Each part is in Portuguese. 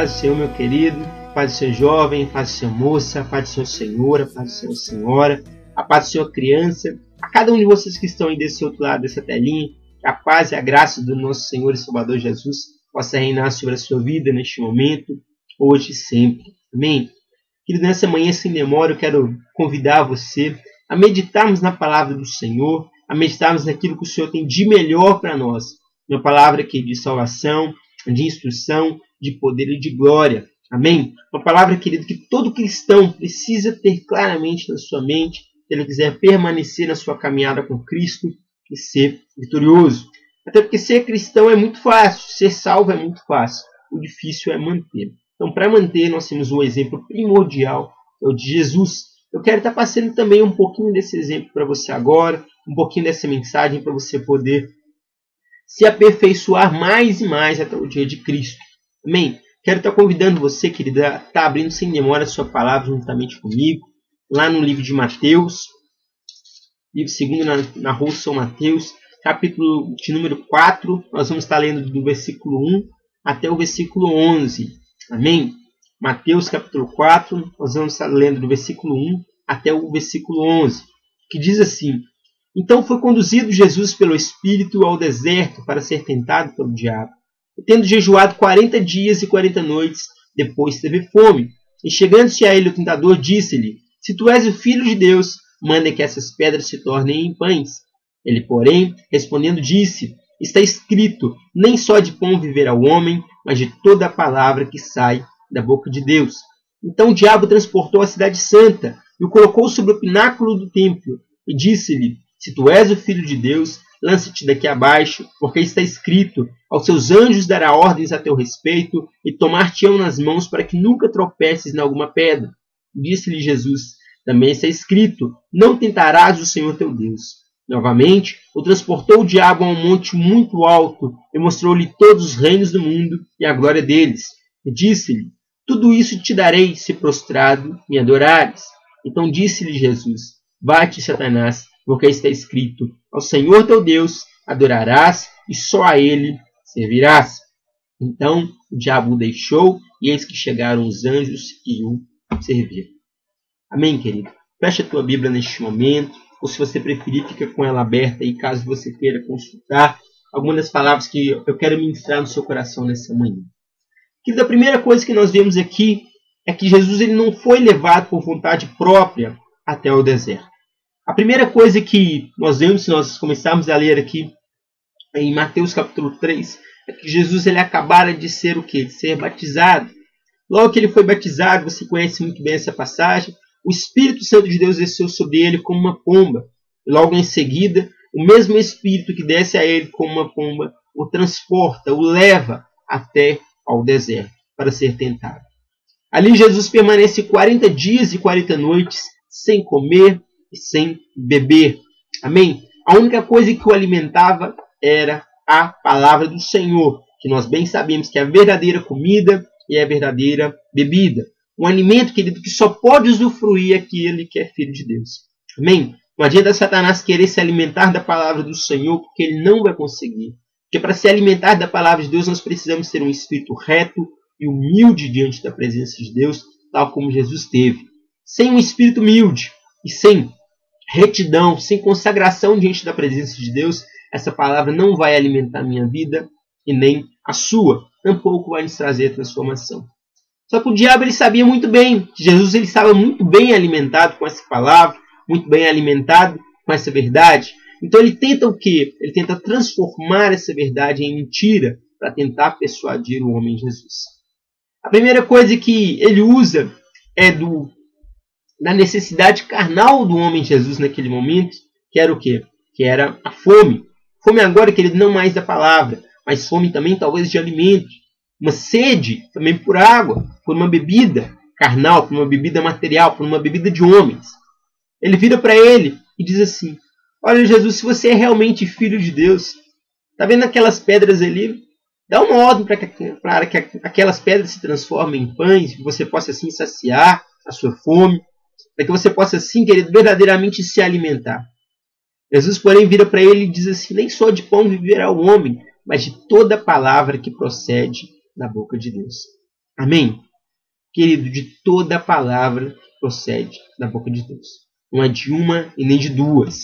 paz do Senhor, meu querido, a paz do Senhor jovem, a paz do Senhor moça, a paz do Senhor senhor, a paz do Senhor senhora, a paz do Senhor criança, a cada um de vocês que estão aí desse outro lado dessa telinha, que a paz e a graça do nosso Senhor e Salvador Jesus possa reinar sobre a sua vida neste momento, hoje e sempre. Amém? Querido, nessa manhã sem demora eu quero convidar você a meditarmos na palavra do Senhor, a meditarmos naquilo que o Senhor tem de melhor para nós. Uma palavra que de salvação, de instrução, de poder e de glória. Amém? Uma palavra, querido, que todo cristão precisa ter claramente na sua mente, se ele quiser permanecer na sua caminhada com Cristo e ser vitorioso. Até porque ser cristão é muito fácil, ser salvo é muito fácil. O difícil é manter. Então, para manter, nós temos um exemplo primordial, é o de Jesus. Eu quero estar passando também um pouquinho desse exemplo para você agora, um pouquinho dessa mensagem para você poder se aperfeiçoar mais e mais até o dia de Cristo. Amém? Quero estar convidando você, querida, a estar abrindo sem demora a sua palavra juntamente comigo, lá no livro de Mateus, livro segundo na rua São Mateus, capítulo de número 4, nós vamos estar lendo do versículo 1 até o versículo 11. Amém? Mateus capítulo 4, nós vamos estar lendo do versículo 1 até o versículo 11, que diz assim: Então foi conduzido Jesus pelo Espírito ao deserto para ser tentado pelo diabo. E tendo jejuado 40 dias e 40 noites, depois teve fome. E chegando-se a ele o tentador, disse-lhe: Se tu és o Filho de Deus, manda que essas pedras se tornem em pães. Ele, porém, respondendo, disse: Está escrito, nem só de pão viverá o homem, mas de toda a palavra que sai da boca de Deus. Então o diabo transportou a cidade santa e o colocou sobre o pináculo do templo e disse-lhe: Se tu és o Filho de Deus, lança-te daqui abaixo, porque está escrito: Aos seus anjos dará ordens a teu respeito e tomar-te-ão nas mãos para que nunca tropeces em alguma pedra. Disse-lhe Jesus: Também está escrito: Não tentarás o Senhor teu Deus. Novamente, o transportou o diabo a um monte muito alto e mostrou-lhe todos os reinos do mundo e a glória deles. E disse-lhe: Tudo isso te darei se prostrado me adorares. Então disse-lhe Jesus: Vai-te, Satanás, porque está escrito: Ao Senhor teu Deus adorarás e só a ele servirás. Então o diabo o deixou e eis que chegaram os anjos e o serviram. Amém, querido? Fecha a tua Bíblia neste momento, ou se você preferir, fica com ela aberta aí, caso você queira consultar algumas das palavras que eu quero ministrar no seu coração nessa manhã. Querido, a primeira coisa que nós vemos aqui é que Jesus ele não foi levado por vontade própria até o deserto. A primeira coisa que nós vemos, se nós começarmos a ler aqui em Mateus capítulo 3, é que Jesus ele acabara de ser o quê? De ser batizado. Logo que ele foi batizado, você conhece muito bem essa passagem, o Espírito Santo de Deus desceu sobre ele como uma pomba. E logo em seguida, o mesmo Espírito que desce a ele como uma pomba, o transporta, o leva até ao deserto para ser tentado. Ali Jesus permanece 40 dias e 40 noites sem comer e sem beber. Amém? A única coisa que o alimentava era a palavra do Senhor, que nós bem sabemos que é a verdadeira comida e a verdadeira bebida. Um alimento, querido, que só pode usufruir aquele que é filho de Deus. Amém? Não adianta Satanás querer se alimentar da palavra do Senhor, porque ele não vai conseguir. Porque para se alimentar da palavra de Deus, nós precisamos ter um espírito reto e humilde diante da presença de Deus, tal como Jesus teve. Sem um espírito humilde e sem retidão, sem consagração diante da presença de Deus, essa palavra não vai alimentar a minha vida e nem a sua. Tampouco vai nos trazer transformação. Só que o diabo ele sabia muito bem que Jesus ele estava muito bem alimentado com essa palavra, muito bem alimentado com essa verdade. Então ele tenta o quê? Ele tenta transformar essa verdade em mentira para tentar persuadir o homem Jesus. A primeira coisa que ele usa é da necessidade carnal do homem Jesus naquele momento, que era o quê? Que era a fome. Fome agora, querido, não mais da palavra, mas fome também talvez de alimento. Uma sede também por água, por uma bebida carnal, por uma bebida material, por uma bebida de homens. Ele vira para ele e diz assim: Olha, Jesus, se você é realmente filho de Deus, está vendo aquelas pedras ali? Dá uma ordem para que aquelas pedras se transformem em pães, que você possa assim saciar a sua fome, para que você possa assim, querido, verdadeiramente se alimentar. Jesus, porém, vira para ele e diz assim: Nem só de pão viverá o homem, mas de toda palavra que procede da boca de Deus. Amém? Querido, de toda a palavra que procede da boca de Deus. Não é de uma e nem de duas.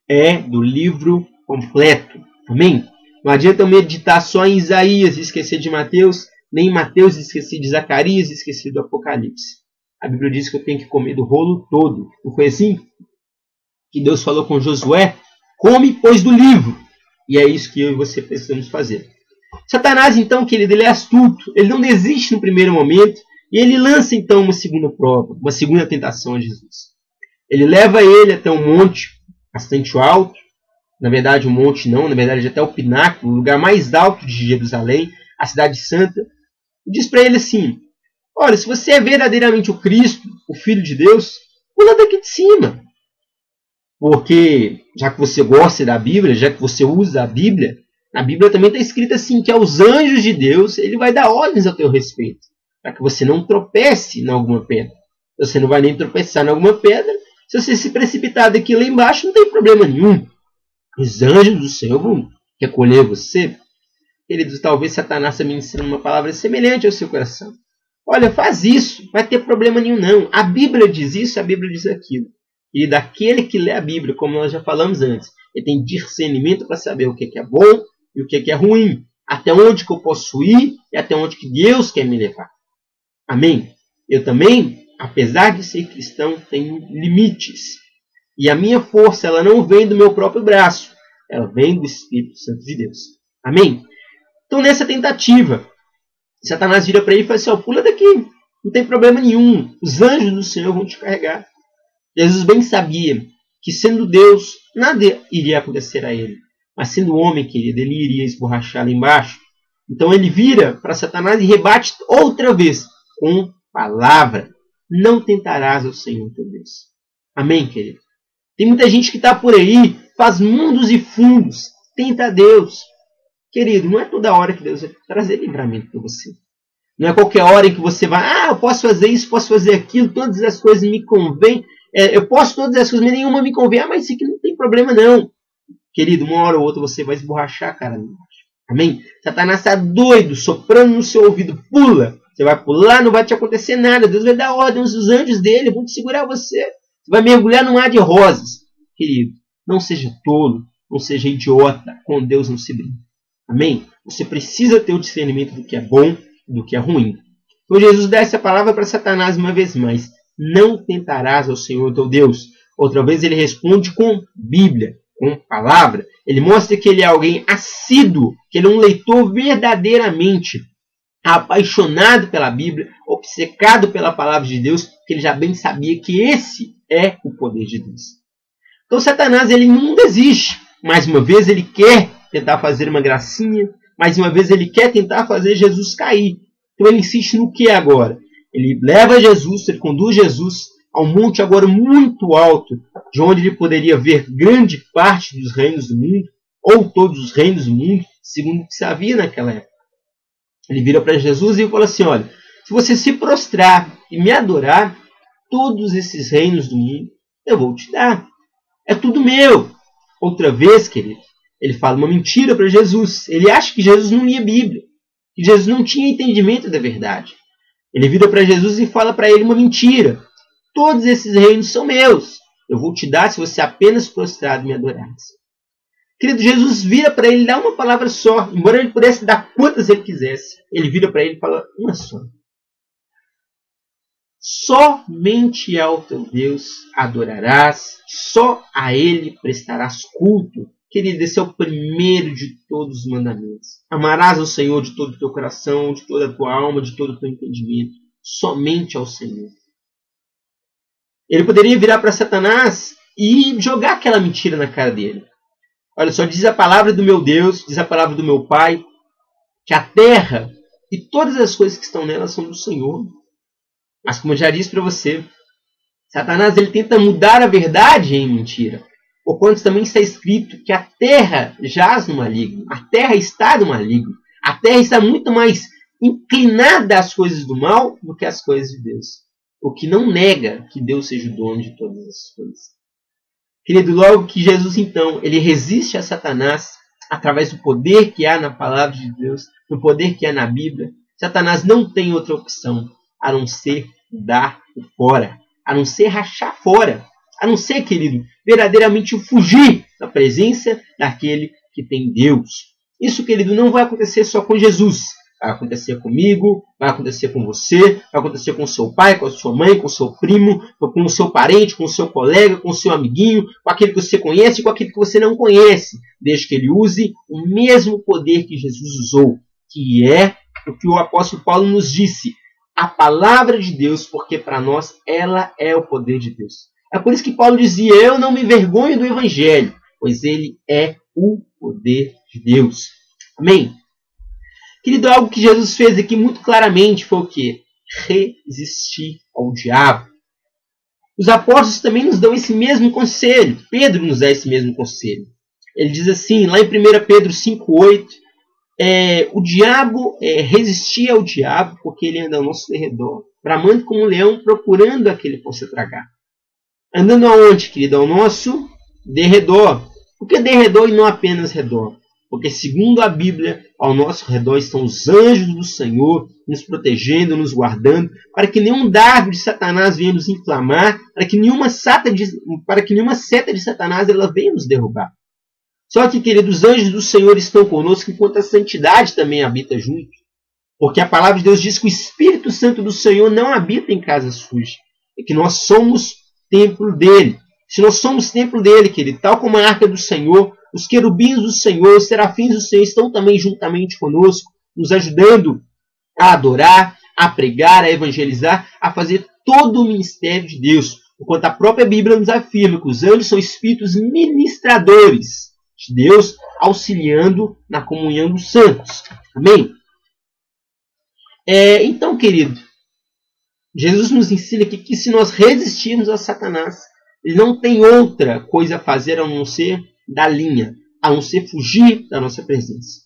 É do livro completo. Amém? Não adianta eu meditar só em Isaías e esquecer de Mateus, nem em Mateus e esquecer de Zacarias e esquecer do Apocalipse. A Bíblia diz que eu tenho que comer do rolo todo. Não foi assim que Deus falou com Josué? Come, pois, do livro. E é isso que eu e você precisamos fazer. Satanás, então, querido, ele é astuto. Ele não desiste no primeiro momento. E ele lança, então, uma segunda prova, uma segunda tentação a Jesus. Ele leva ele até um monte bastante alto. Na verdade, um monte não. Na verdade, até o pináculo, o lugar mais alto de Jerusalém, a cidade santa. E diz para ele assim: olha, se você é verdadeiramente o Cristo, o Filho de Deus, pula daqui de cima. Porque, já que você gosta da Bíblia, já que você usa a Bíblia, na Bíblia também está escrito assim, que aos anjos de Deus, ele vai dar ordens a teu respeito, para que você não tropece em alguma pedra. Você não vai nem tropeçar em alguma pedra. Se você se precipitar daqui lá embaixo, não tem problema nenhum. Os anjos do Senhor vão recolher você. Queridos, talvez Satanás também ensine uma palavra semelhante ao seu coração. Olha, faz isso, não vai ter problema nenhum não. A Bíblia diz isso, a Bíblia diz aquilo. E daquele que lê a Bíblia, como nós já falamos antes, ele tem discernimento para saber o que é bom e o que é ruim. Até onde que eu posso ir e até onde que Deus quer me levar. Amém? Eu também, apesar de ser cristão, tenho limites. E a minha força, ela não vem do meu próprio braço. Ela vem do Espírito Santo de Deus. Amém? Então, nessa tentativa, Satanás vira para ele e fala assim: pula daqui, não tem problema nenhum. Os anjos do Senhor vão te carregar. Jesus bem sabia que, sendo Deus, nada iria acontecer a ele. Mas sendo homem, querido, ele iria esborrachar lá embaixo. Então ele vira para Satanás e rebate outra vez com palavra: não tentarás ao Senhor teu Deus. Amém, querido? Tem muita gente que está por aí, faz mundos e fundos, tenta a Deus. Querido, não é toda hora que Deus vai trazer livramento para você. Não é qualquer hora em que você vai: eu posso fazer isso, posso fazer aquilo, todas as coisas me convêm. Eu posso todas as coisas, mas nenhuma me convém. Mas isso aqui não tem problema não. Querido, uma hora ou outra você vai esborrachar a cara ali embaixo. Amém? Satanás está doido, soprando no seu ouvido: pula. Você vai pular, não vai te acontecer nada. Deus vai dar ordens, os anjos dele vão te segurar você. Você vai mergulhar num mar de rosas. Querido, não seja tolo, não seja idiota. Com Deus não se brinca. Amém? Você precisa ter o discernimento do que é bom e do que é ruim. Então Jesus dá essa palavra para Satanás uma vez mais: não tentarás ao Senhor teu Deus. Outra vez ele responde com Bíblia, com palavra. Ele mostra que ele é alguém assíduo, que ele é um leitor verdadeiramente apaixonado pela Bíblia, obcecado pela palavra de Deus, que ele já bem sabia que esse é o poder de Deus. Então Satanás, ele não desiste. Mais uma vez ele quer tentar fazer uma gracinha, mais uma vez ele quer tentar fazer Jesus cair. Então ele insiste no que agora? Ele leva Jesus, ele conduz Jesus a um monte agora muito alto, de onde ele poderia ver grande parte dos reinos do mundo, ou todos os reinos do mundo, segundo o que se havia naquela época. Ele vira para Jesus e fala assim: olha, se você se prostrar e me adorar, todos esses reinos do mundo eu vou te dar. É tudo meu. Outra vez, querido, ele fala uma mentira para Jesus. Ele acha que Jesus não lia Bíblia, que Jesus não tinha entendimento da verdade. Ele vira para Jesus e fala para ele uma mentira: todos esses reinos são meus. Eu vou te dar se você apenas prostrado me adorares. Querido, Jesus vira para ele e dá uma palavra só. Embora ele pudesse dar quantas ele quisesse, ele vira para ele e fala uma só: somente ao teu Deus adorarás, só a ele prestarás culto. Querido, esse é o primeiro de todos os mandamentos. Amarás ao Senhor de todo o teu coração, de toda a tua alma, de todo o teu entendimento. Somente ao Senhor. Ele poderia virar para Satanás e jogar aquela mentira na cara dele. Olha só, diz a palavra do meu Deus, diz a palavra do meu Pai, que a terra e todas as coisas que estão nela são do Senhor. Mas como eu já disse para você, Satanás ele tenta mudar a verdade em mentira. Porquanto também está escrito que a terra jaz no maligno. A terra está no maligno. A terra está muito mais inclinada às coisas do mal do que às coisas de Deus. O que não nega que Deus seja o dono de todas as coisas. Querido, logo que Jesus então ele resiste a Satanás através do poder que há na palavra de Deus, do poder que há na Bíblia, Satanás não tem outra opção a não ser dar fora, a não ser rachar fora, a não ser, querido, verdadeiramente fugir da presença daquele que tem Deus. Isso, querido, não vai acontecer só com Jesus. Vai acontecer comigo, vai acontecer com você, vai acontecer com seu pai, com a sua mãe, com o seu primo, com o seu parente, com o seu colega, com o seu amiguinho, com aquele que você conhece e com aquele que você não conhece, desde que ele use o mesmo poder que Jesus usou, que é o que o apóstolo Paulo nos disse, a palavra de Deus, porque para nós ela é o poder de Deus. É por isso que Paulo dizia, eu não me envergonho do evangelho, pois ele é o poder de Deus. Amém? Querido, algo que Jesus fez aqui muito claramente foi o quê? Resistir ao diabo. Os apóstolos também nos dão esse mesmo conselho. Pedro nos dá esse mesmo conselho. Ele diz assim, lá em 1 Pedro 5,8, o diabo resistia ao diabo porque ele anda ao nosso derredor, bramando como um leão, procurando aquele que possa tragar. Andando aonde, querido? Ao nosso derredor. Por que derredor e não apenas redor? Porque, segundo a Bíblia, ao nosso redor estão os anjos do Senhor, nos protegendo, nos guardando, para que nenhum dardo de Satanás venha nos inflamar, para que nenhuma seta de Satanás ela venha nos derrubar. Só que, queridos, os anjos do Senhor estão conosco, enquanto a santidade também habita junto. Porque a palavra de Deus diz que o Espírito Santo do Senhor não habita em casa suja, e que nós somos templo dele. Se nós somos templo dele, querido, tal como a arca do Senhor, os querubins do Senhor, os serafins do Senhor estão também juntamente conosco, nos ajudando a adorar, a pregar, a evangelizar, a fazer todo o ministério de Deus. Enquanto a própria Bíblia nos afirma que os anjos são espíritos ministradores de Deus, auxiliando na comunhão dos santos. Amém? Então, querido, Jesus nos ensina aqui que se nós resistirmos a Satanás, ele não tem outra coisa a fazer a não ser da linha, a não ser fugir da nossa presença.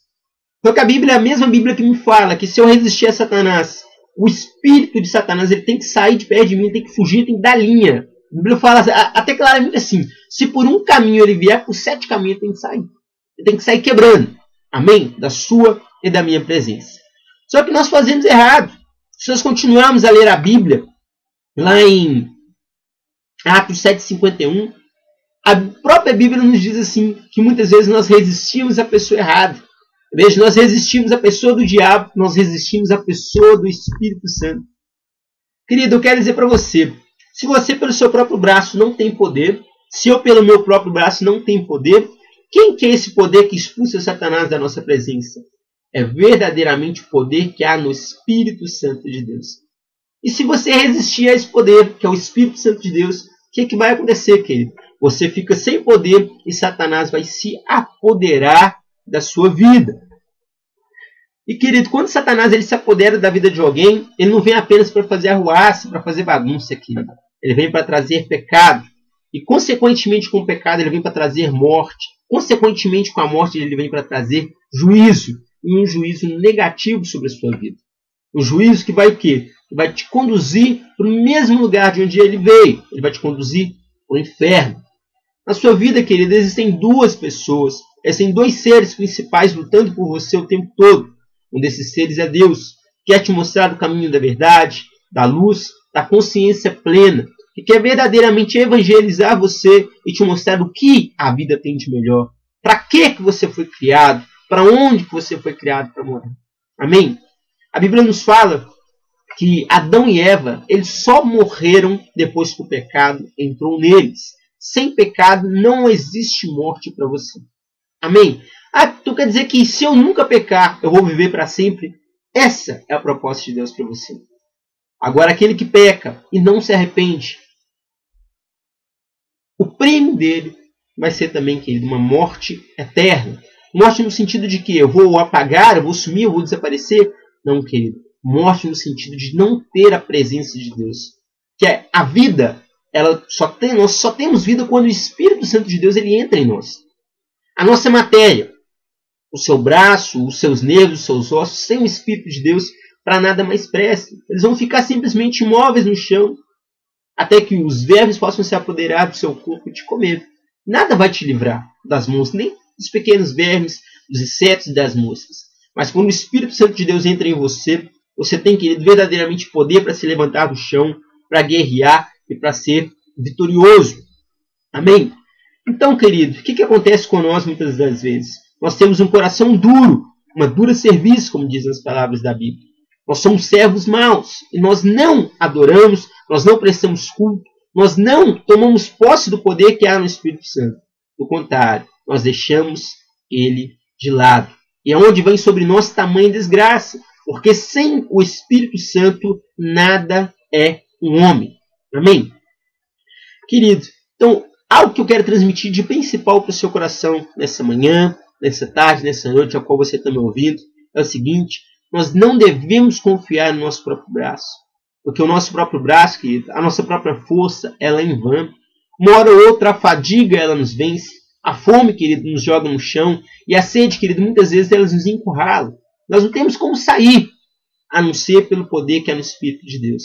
Então que a Bíblia é a mesma Bíblia que me fala que se eu resistir a Satanás, o espírito de Satanás ele tem que sair de perto de mim, tem que fugir, tem que dar linha. A Bíblia fala até claramente assim, se por um caminho ele vier, por 7 caminhos ele tem que sair. Ele tem que sair quebrando. Amém? Da sua e da minha presença. Só que nós fazemos errado. Se nós continuarmos a ler a Bíblia, lá em Atos 7,51, a própria Bíblia nos diz assim, que muitas vezes nós resistimos à pessoa errada. Em vez de nós resistimos à pessoa do diabo, nós resistimos à pessoa do Espírito Santo. Querido, eu quero dizer para você, se você pelo seu próprio braço não tem poder, se eu pelo meu próprio braço não tenho poder, quem que é esse poder que expulsa Satanás da nossa presença? É verdadeiramente o poder que há no Espírito Santo de Deus. E se você resistir a esse poder, que é o Espírito Santo de Deus, o que vai acontecer, querido? Você fica sem poder e Satanás vai se apoderar da sua vida. E, querido, quando Satanás ele se apodera da vida de alguém, ele não vem apenas para fazer arruaça, para fazer bagunça, querido. Ele vem para trazer pecado. E, consequentemente, com o pecado, ele vem para trazer morte. Consequentemente, com a morte, ele vem para trazer juízo. E um juízo negativo sobre a sua vida. Um juízo que vai o quê? Que vai te conduzir para o mesmo lugar de onde ele veio. Ele vai te conduzir para o inferno. Na sua vida, querida, existem 2 pessoas. Existem 2 seres principais lutando por você o tempo todo. Um desses seres é Deus, que quer te mostrar o caminho da verdade, da luz, da consciência plena. Que quer verdadeiramente evangelizar você e te mostrar o que a vida tem de melhor. Para que você foi criado? Para onde que você foi criado para morar? Amém? A Bíblia nos fala que Adão e Eva eles só morreram depois que o pecado entrou neles. Sem pecado não existe morte para você. Amém? Tu quer dizer que se eu nunca pecar, eu vou viver para sempre? Essa é a proposta de Deus para você. Agora, aquele que peca e não se arrepende, o prêmio dele vai ser também, querido, uma morte eterna. Morte no sentido de que eu vou apagar, eu vou sumir, eu vou desaparecer. Não, querido. Morte no sentido de não ter a presença de Deus. Que é a vida, nós só temos vida quando o Espírito Santo de Deus ele entra em nós. A nossa matéria, o seu braço, os seus nervos, os seus ossos, sem o Espírito de Deus, para nada mais prestam. Eles vão ficar simplesmente imóveis no chão, até que os vermes possam se apoderar do seu corpo e te comer. Nada vai te livrar das mãos, nem dos pequenos vermes, dos insetos e das moscas. Mas quando o Espírito Santo de Deus entra em você, Você tem, querido, verdadeiramente poder para se levantar do chão, para guerrear e para ser vitorioso. Amém? Então, querido, o que acontece com nós muitas das vezes? Nós temos um coração duro, uma dura cerviz, como dizem as palavras da Bíblia. Nós somos servos maus e nós não adoramos, nós não prestamos culto, nós não tomamos posse do poder que há no Espírito Santo. Do contrário, nós deixamos ele de lado. E é onde vem sobre nós tamanha desgraça, porque sem o Espírito Santo nada é um homem. Amém? Querido, então, algo que eu quero transmitir de principal para o seu coração nessa manhã, nessa tarde, nessa noite, a qual você está me ouvindo, é o seguinte: nós não devemos confiar no nosso próprio braço. Porque o nosso próprio braço, querido, a nossa própria força, ela é em vão. Uma hora ou outra a fadiga, ela nos vence. A fome, querido, nos joga no chão. E a sede, querido, muitas vezes elas nos encurralam. Nós não temos como sair, a não ser pelo poder que é no Espírito de Deus.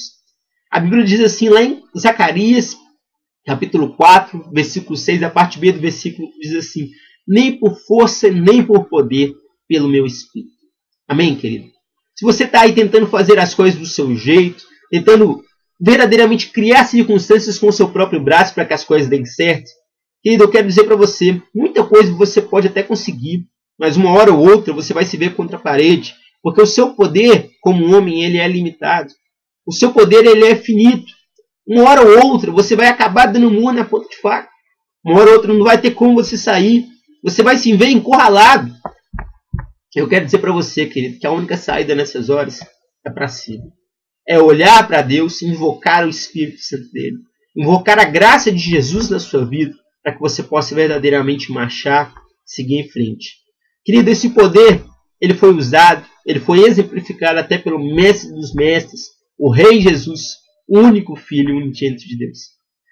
A Bíblia diz assim, lá em Zacarias, capítulo 4, versículo 6, a parte B do versículo diz assim: nem por força, nem por poder, pelo meu Espírito. Amém, querido? Se você está aí tentando fazer as coisas do seu jeito, tentando verdadeiramente criar circunstâncias com o seu próprio braço para que as coisas deem certo, querido, eu quero dizer para você, muita coisa você pode até conseguir, mas uma hora ou outra você vai se ver contra a parede, porque o seu poder como homem, ele é limitado. O seu poder, ele é finito. Uma hora ou outra você vai acabar dando murro na ponta de faca. Uma hora ou outra não vai ter como você sair. Você vai se ver encurralado. Eu quero dizer para você, querido, que a única saída nessas horas é para cima. É olhar para Deus e invocar o Espírito Santo dele. Invocar a graça de Jesus na sua vida, para que você possa verdadeiramente marchar, seguir em frente. Querido, esse poder, ele foi usado, ele foi exemplificado até pelo mestre dos mestres, o Rei Jesus, o único Filho unigênito de Deus.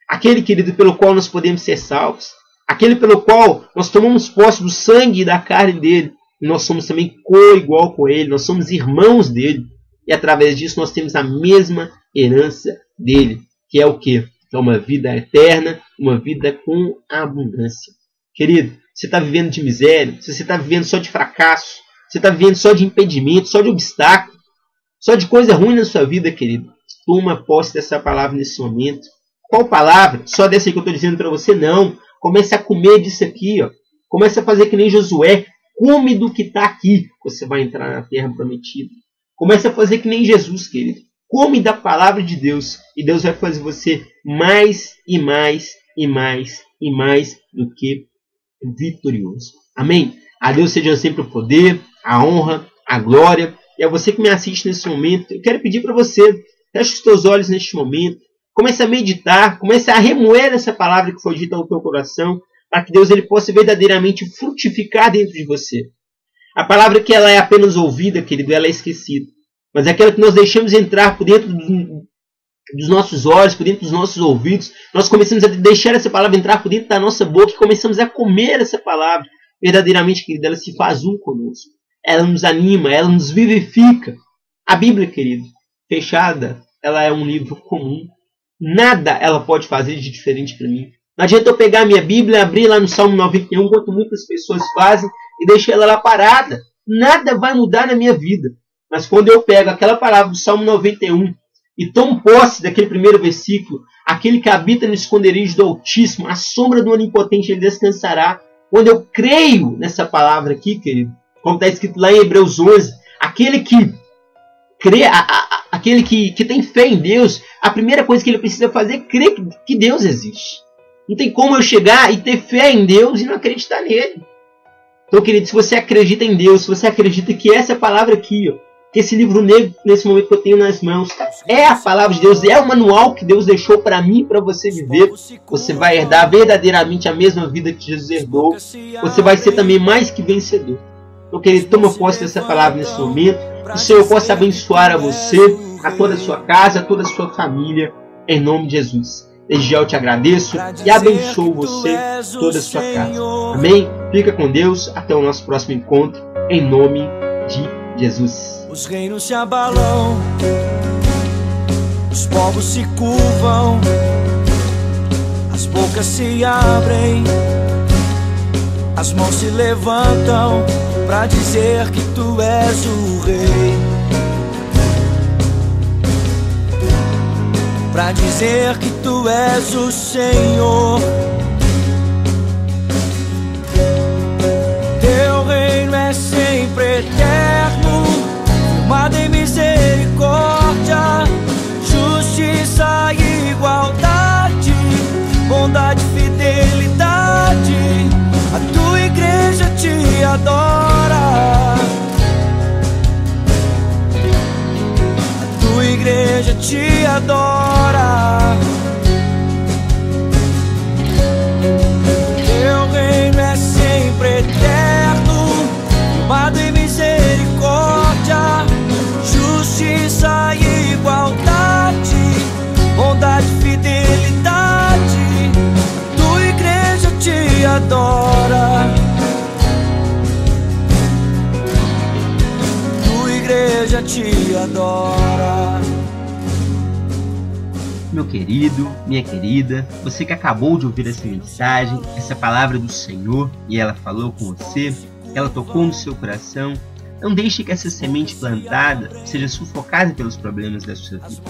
Aquele, querido, pelo qual nós podemos ser salvos. Aquele pelo qual nós tomamos posse do sangue e da carne dele. E nós somos também co-igual com ele, nós somos irmãos dele. E através disso nós temos a mesma herança dele. Que é o quê? É uma vida eterna, uma vida com abundância. Querido, você está vivendo de miséria, se você está vivendo só de fracasso, você está vivendo só de impedimento, só de obstáculo, só de coisa ruim na sua vida, querido, toma posse dessa palavra nesse momento. Qual palavra? Só dessa aí que eu estou dizendo para você? Não. Comece a comer disso aqui. Ó. Comece a fazer que nem Josué. Come do que está aqui. Você vai entrar na terra prometida. Comece a fazer que nem Jesus, querido. Come da palavra de Deus. E Deus vai fazer você mais e mais e mais e mais do que vitorioso. Amém? A Deus seja sempre o poder, a honra, a glória. E a você que me assiste nesse momento, eu quero pedir para você, feche os teus olhos neste momento. Comece a meditar, comece a remoer essa palavra que foi dita ao teu coração, para que Deus ele possa verdadeiramente frutificar dentro de você. A palavra que ela é apenas ouvida, querido, ela é esquecida. Mas aquela que nós deixamos entrar por dentro dos nossos olhos, por dentro dos nossos ouvidos, nós começamos a deixar essa palavra entrar por dentro da nossa boca e começamos a comer essa palavra. Verdadeiramente, querido, ela se faz um conosco. Ela nos anima, ela nos vivifica. A Bíblia, querido, fechada, ela é um livro comum. Nada ela pode fazer de diferente para mim. Não adianta eu pegar a minha Bíblia, abrir lá no Salmo 91, quanto muitas pessoas fazem, e deixar ela lá parada. Nada vai mudar na minha vida. Mas quando eu pego aquela palavra do Salmo 91 e tomo posse daquele primeiro versículo, aquele que habita no esconderijo do Altíssimo, a sombra do Onipotente ele descansará. Quando eu creio nessa palavra aqui, querido, como está escrito lá em Hebreus 11, aquele que crê, aquele que tem fé em Deus, a primeira coisa que ele precisa fazer é crer que Deus existe. Não tem como eu chegar e ter fé em Deus e não acreditar nele. Então, querido, se você acredita em Deus, se você acredita que essa palavra aqui, ó, que esse livro negro, nesse momento que eu tenho nas mãos, é a palavra de Deus, é o manual que Deus deixou para mim, para você viver, você vai herdar verdadeiramente a mesma vida que Jesus herdou. Você vai ser também mais que vencedor. Então, querido, toma posse dessa palavra nesse momento. Que o Senhor possa abençoar a você, a toda a sua casa, a toda a sua família, em nome de Jesus. Desde já eu te agradeço e abençoo você, toda a sua casa. Amém? Fica com Deus. Até o nosso próximo encontro, em nome de Jesus. Os reinos se abalam, os povos se curvam, as bocas se abrem, as mãos se levantam para dizer que tu és o Rei. pra dizer que tu és o Senhor. Teu reino é sempre eterno, firmado em misericórdia, justiça e igualdade, bondade e fidelidade. A tua igreja te adora, a tua igreja te adora. Teu reino é sempre eterno, firmado em misericórdia, justiça e igualdade, bondade e fidelidade. Tua igreja te adora, tua igreja te adora. Meu querido, minha querida, você que acabou de ouvir essa mensagem, essa palavra do Senhor, e ela falou com você, ela tocou no seu coração, não deixe que essa semente plantada seja sufocada pelos problemas da sua vida.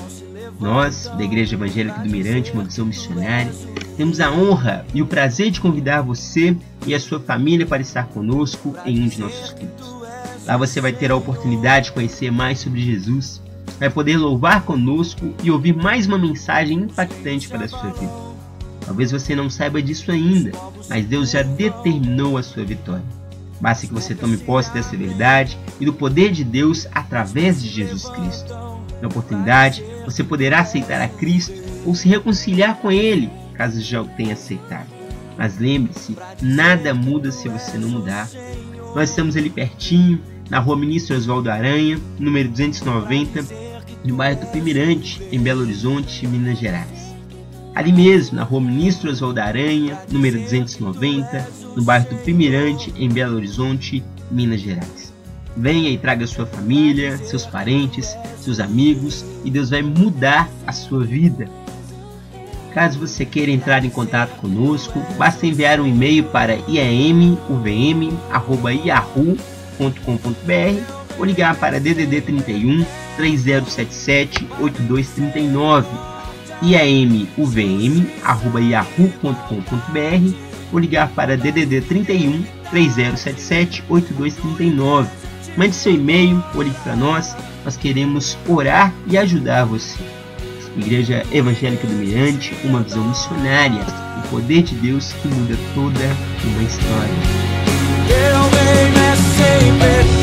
Nós, da Igreja Evangélica do Mirante, uma visão missionária, temos a honra e o prazer de convidar você e a sua família para estar conosco em um de nossos cultos. Lá você vai ter a oportunidade de conhecer mais sobre Jesus, vai poder louvar conosco e ouvir mais uma mensagem impactante para a sua vida. Talvez você não saiba disso ainda, mas Deus já determinou a sua vitória. Basta que você tome posse dessa verdade e do poder de Deus através de Jesus Cristo. Na oportunidade, você poderá aceitar a Cristo ou se reconciliar com Ele, caso já o tenha aceitado. Mas lembre-se, nada muda se você não mudar. Nós estamos ali pertinho, na rua Ministro Oswaldo Aranha, número 290, no bairro Tupi-Mirante, em Belo Horizonte, Minas Gerais. Ali mesmo, na rua Ministro Oswaldo Aranha, número 290, no bairro Tupi-Mirante, em Belo Horizonte, Minas Gerais. Venha e traga sua família, seus parentes, seus amigos, e Deus vai mudar a sua vida. Caso você queira entrar em contato conosco, basta enviar um e-mail para iamuvm@yahoo.com.br ou ligar para DDD 31 3077 8239, iamuvm@yahoo.com.br ou ligar para DDD 31 3077 8239. Mande seu e-mail ou ligue para nós, nós queremos orar e ajudar você. Igreja Evangélica do Mirante, uma visão missionária, o poder de Deus que muda toda uma história. Teu reino é sempre